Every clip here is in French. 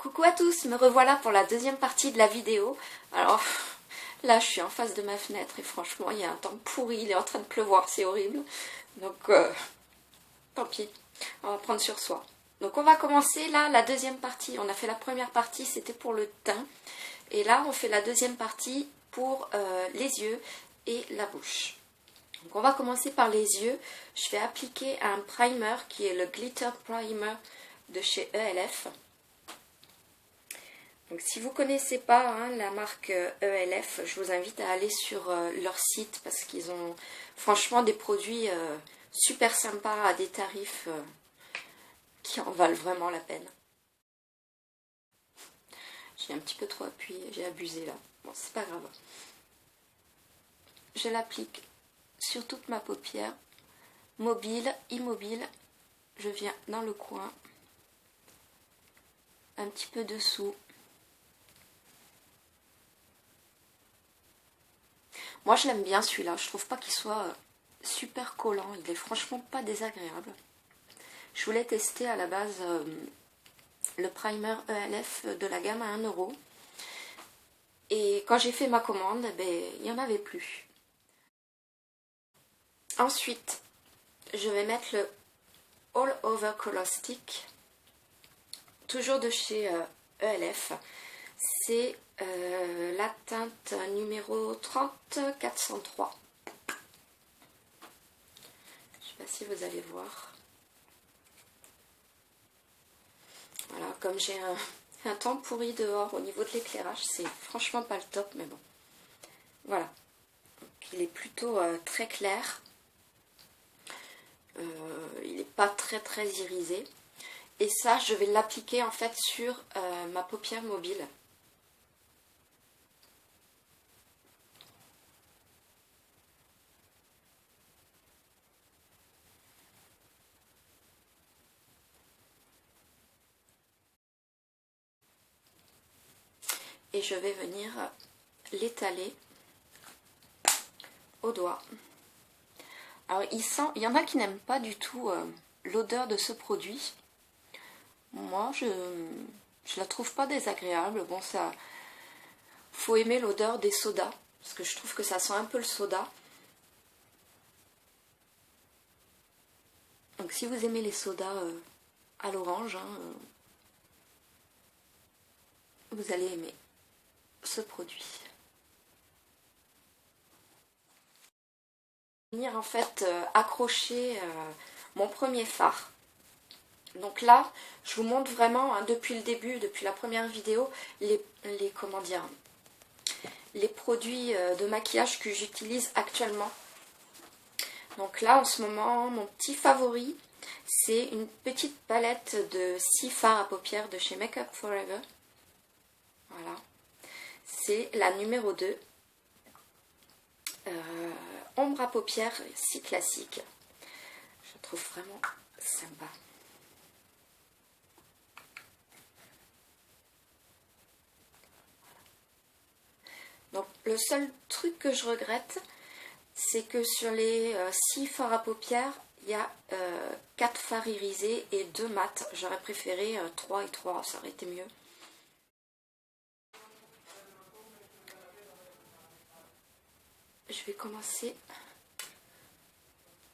Coucou à tous, me revoilà pour la deuxième partie de la vidéo. Alors là je suis en face de ma fenêtre et franchement il y a un temps pourri, il est en train de pleuvoir, c'est horrible. Donc tant pis, on va prendre sur soi. Donc on va commencer là la deuxième partie. On a fait la première partie, c'était pour le teint. Et là on fait la deuxième partie pour les yeux et la bouche. Donc on va commencer par les yeux. Je vais appliquer un primer qui est le Glitter Primer de chez ELF. Donc si vous ne connaissez pas la marque ELF, je vous invite à aller sur leur site parce qu'ils ont franchement des produits super sympas à des tarifs qui en valent vraiment la peine. J'ai un petit peu trop appuyé, j'ai abusé là. Bon, c'est pas grave. Je l'applique sur toute ma paupière, mobile, immobile. Je viens dans le coin, un petit peu dessous. Moi je l'aime bien celui-là, je trouve pas qu'il soit super collant, il est franchement pas désagréable. Je voulais tester à la base le primer ELF de la gamme à 1 €. Et quand j'ai fait ma commande, il n'y en avait plus. Ensuite, je vais mettre le All Over Color Stick, toujours de chez ELF. C'est la teinte numéro 30403. Je ne sais pas si vous allez voir. Voilà, comme j'ai un temps pourri dehors au niveau de l'éclairage, c'est franchement pas le top, mais bon. Voilà. Donc, il est plutôt très clair. Il n'est pas très irisé. Et ça, je vais l'appliquer en fait sur ma paupière mobile. Et je vais venir l'étaler au doigt. Alors il y en a qui n'aiment pas du tout l'odeur de ce produit. Moi je la trouve pas désagréable. Bon, ça, faut aimer l'odeur des sodas parce que je trouve que ça sent un peu le soda. Donc si vous aimez les sodas à l'orange, vous allez aimer ce produit. Venir en fait accrocher mon premier fard. Donc là, je vous montre vraiment depuis le début, depuis la première vidéo, les produits de maquillage que j'utilise actuellement. Donc là, en ce moment, mon petit favori, c'est une petite palette de 6 fards à paupières de chez Make Up For Ever. Voilà. C'est la numéro 2. Ombre à paupières, si classique. Je la trouve vraiment sympa. Donc le seul truc que je regrette, c'est que sur les 6 fards à paupières, il y a 4 fards irisés et 2 mat. J'aurais préféré 3 et 3, ça aurait été mieux. Je vais commencer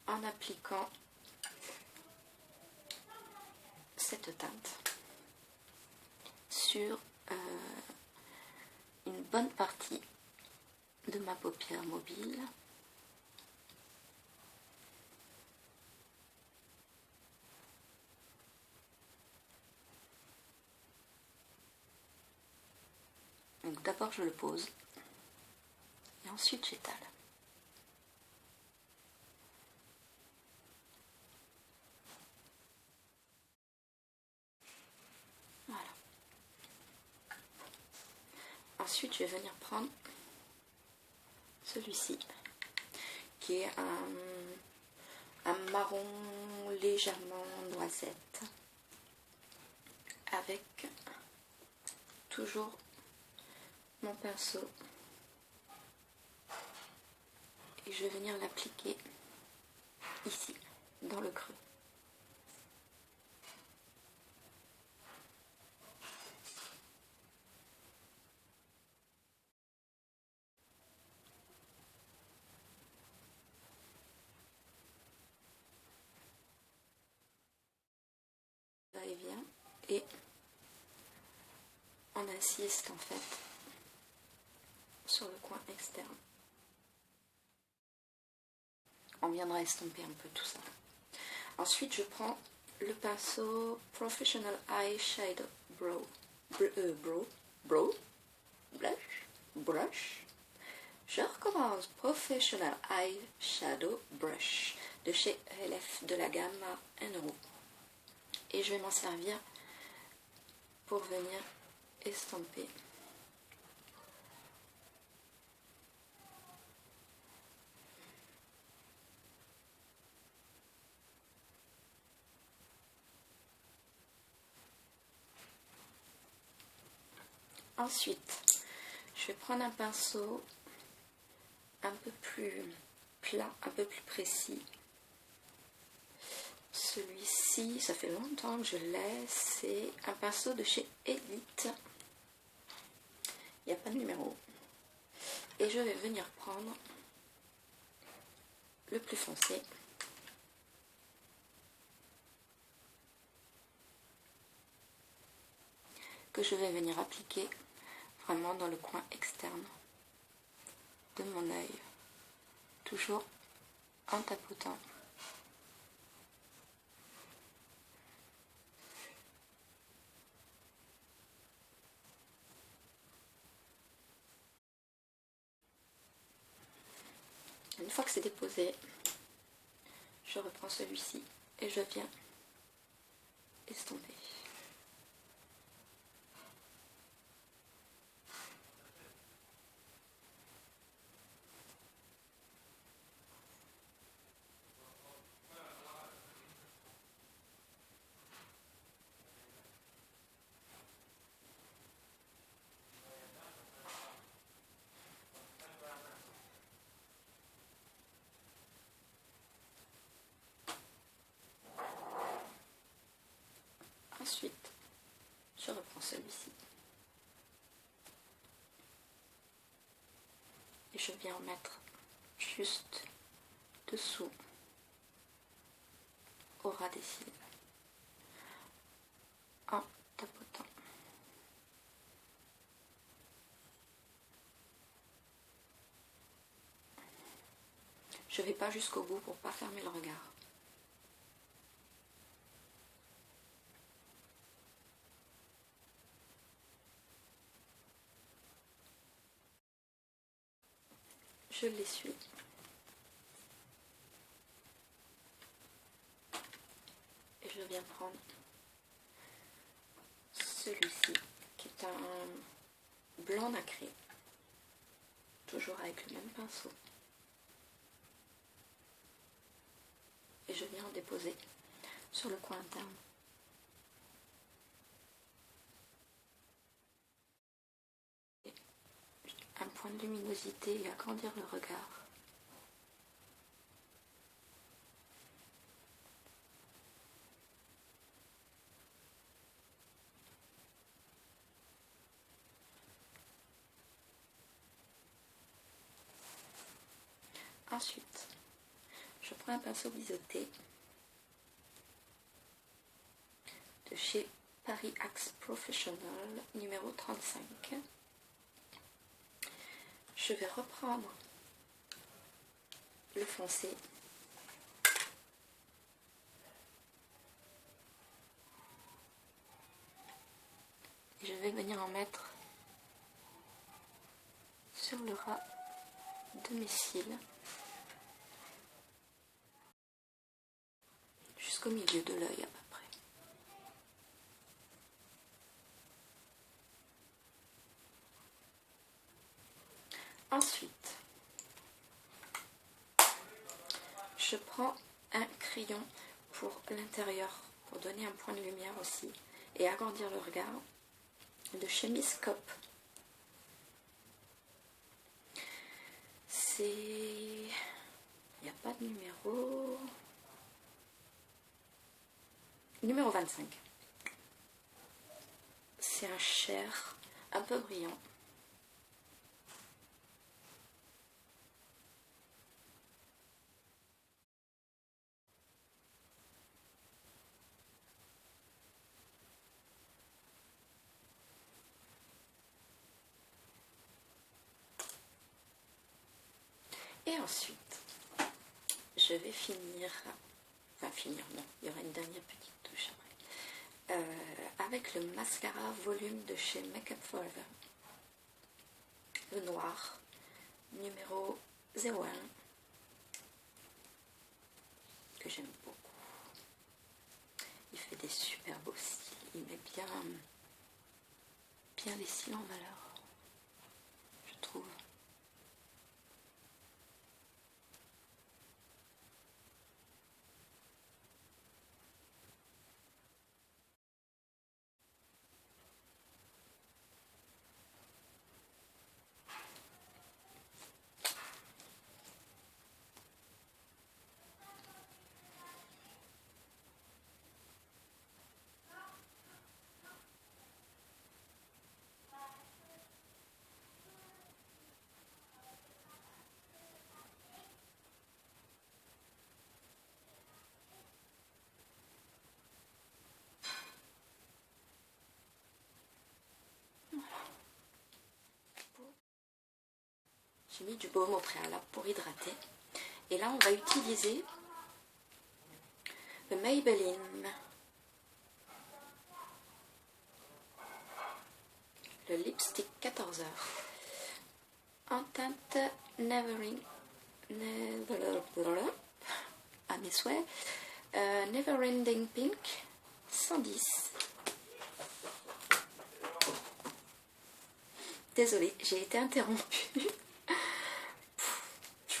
en appliquant cette teinte sur une bonne partie de ma paupière mobile. Donc d'abord je le pose et ensuite j'étale. Voilà. Ensuite je vais venir prendre celui-ci qui est un marron légèrement noisette avec toujours mon pinceau et je vais venir l'appliquer ici dans le creux. va-et-vient et on insiste en fait sur le coin externe. On viendra estomper un peu tout ça. Ensuite, je prends le pinceau Professional Eyeshadow Brush. Je recommence Professional Eyeshadow Brush de chez LF de la gamme à 1 €. Et je vais m'en servir pour venir estomper. Ensuite, je vais prendre un pinceau un peu plus plat, un peu plus précis. Celui-ci, ça fait longtemps que je l'ai, c'est un pinceau de chez Elite. Il n'y a pas de numéro. Et je vais venir prendre le plus foncé. Que je vais venir appliquer vraiment dans le coin externe de mon œil. Toujours en tapotant. Une fois que c'est déposé, je reprends celui-ci et je viens estomper. Ensuite, je reprends celui-ci et je viens en mettre juste dessous au ras des cils en tapotant. Je ne vais pas jusqu'au bout pour ne pas fermer le regard. Je l'essuie. Et je viens prendre celui-ci qui est un blanc nacré. Toujours avec le même pinceau. Et je viens en déposer sur le coin interne. Un point de luminosité et agrandir le regard. Ensuite, je prends un pinceau biseauté de chez Paris Axe Professional numéro 35. Je vais reprendre le foncé et je vais venir en mettre sur le ras de mes cils jusqu'au milieu de l'œil à peu près. Ensuite, je prends un crayon pour l'intérieur, pour donner un point de lumière aussi et agrandir le regard, de chez Miss Cop. C'est... il n'y a pas de numéro. Numéro 25. C'est un chair un peu brillant. Et ensuite, je vais finir, enfin finir, non, il y aura une dernière petite touche après, avec le mascara volume de chez Make Up For Ever, le noir, numéro 01, que j'aime beaucoup. Il fait des super beaux cils, il met bien les cils en valeur, je trouve. J'ai mis du baume au préalable pour hydrater. Et là, on va utiliser le Maybelline, le lipstick 14h, en teinte à mes souhaits, Neverending Pink 110. Désolée, j'ai été interrompue.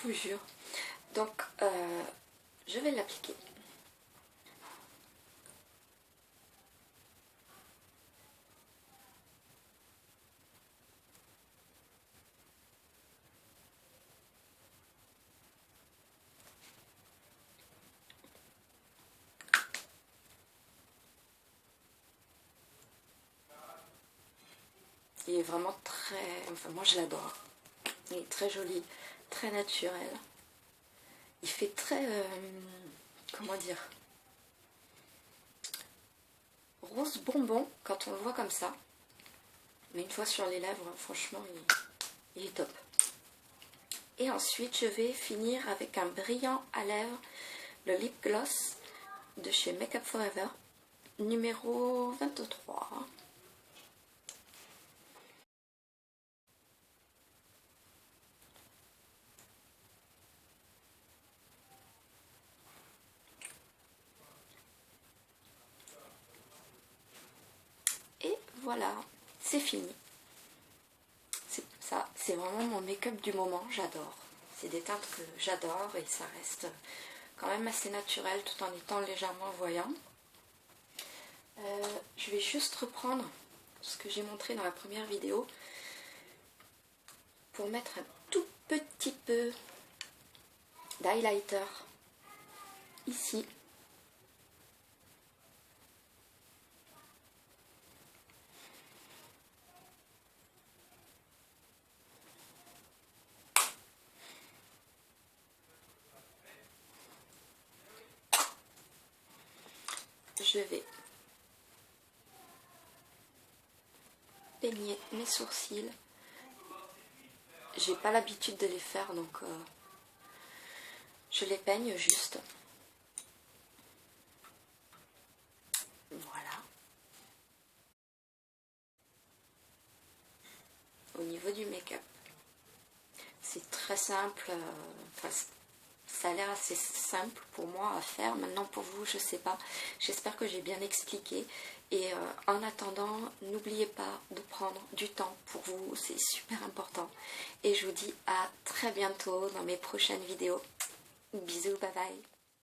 Je vous jure. Donc, je vais l'appliquer. Il est vraiment très... Enfin, moi je l'adore. Il est très joli, très naturel. Il fait très... comment dire, rose bonbon quand on le voit comme ça. Mais une fois sur les lèvres, franchement, il est top. Et ensuite, je vais finir avec un brillant à lèvres, le lip gloss de chez Make Up For Ever, numéro 23. Et voilà, c'est fini. Ça, c'est vraiment mon make-up du moment, j'adore. C'est des teintes que j'adore et ça reste quand même assez naturel tout en étant légèrement voyant. Je vais juste reprendre ce que j'ai montré dans la première vidéo pour mettre un tout petit peu d'highlighter ici. Je vais peigner mes sourcils. J'ai pas l'habitude de les faire, donc je les peigne juste. Voilà. Au niveau du make-up, c'est très simple. Ça a l'air assez simple pour moi à faire. Maintenant pour vous, je sais pas. J'espère que j'ai bien expliqué. Et en attendant, n'oubliez pas de prendre du temps pour vous. C'est super important. Et je vous dis à très bientôt dans mes prochaines vidéos. Bisous, bye bye.